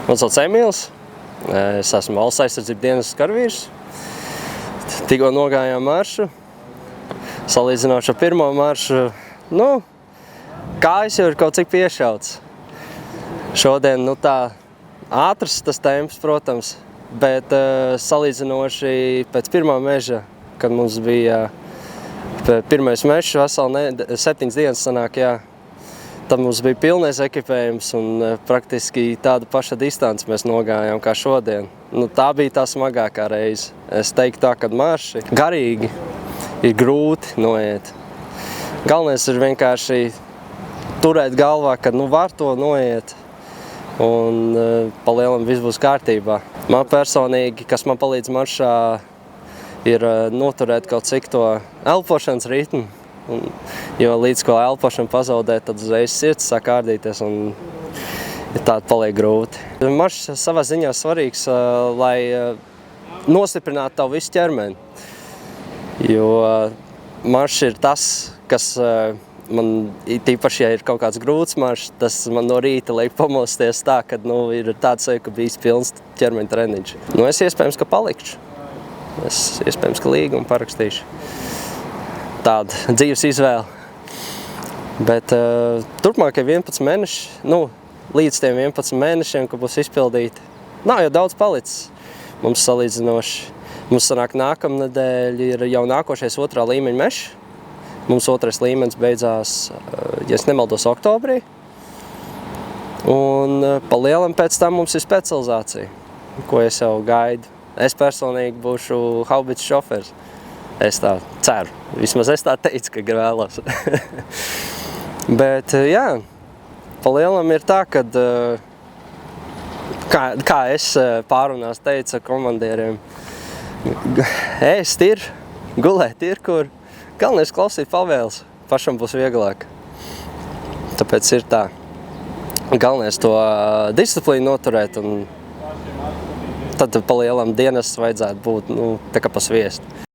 Man sauc Emīls, es esmu Valsts aizsardzības dienesta karavīrs. Tikko nogājām maršu, salīdzinoši ar pirmo maršu, kājas jau ir kaut cik piešauts. Šodien, tā ātrs tas temps, protams, bet salīdzinoši pēc pirmā meža, kad mums bija pirmais mežs, veseli 7 dienas sanāk, tad mums bija pilnais ekipējums un praktiski tāda paša distance mēs nogājām kā šodien. Tā bija tā smagākā reize. Es teiktu tā, kad marši garīgi ir grūti noiet. Galvenais ir vienkārši turēt galvā, kad var to noiet un pa lielam viss būs kārtībā. Man personīgi, kas man palīdz maršā, ir noturēt kaut cik to elpošanas ritmu. Jo līdz ko elpošana pazaudē, tad uzreiz sirds sāk ārdīties un tāda paliek grūti. Maršs savā ziņā svarīgs, lai nostiprinātu tavu visu ķermeni. Jo maršs ir tas, kas man, tīpaši, ja ir kaut kāds grūts maršs, tas man no rīta liek pamosties tā, kad ir tāds sajūta, ka bijis pilns ķermeņa treniņš. Es iespējams, ka palikšu. Es iespējams, ka līgumu parakstīšu. Tāda dzīves izvēle. Bet turpmākie 11 mēneši, līdz tiem 11 mēnešiem, kad būs izpildīti, nav jau daudz palicis. Mums salīdzinoši, mums sanāk nākamnedēļ ir jau nākošais 2. līmeņa mežs. Mums 2. līmenis beidzās, ja es nemaldos, oktobrī. Un pa lielam pēc tam mums ir specializācija, ko es jau gaidu. Es personīgi būšu haubicu šofers. Es tā ceru. Vismaz es tā teicu, ka vēlos. Bet, pa lielam ir tā, kad, kā es pārunās teicu komandieriem, ēst ir, gulēt ir, kur galvenais klausīt pavēles, pašam būs vieglāk. Tāpēc ir tā. Galvenais to disciplīnu noturēt, un tad pa lielam dienas vajadzētu būt tā kā pa sviestu.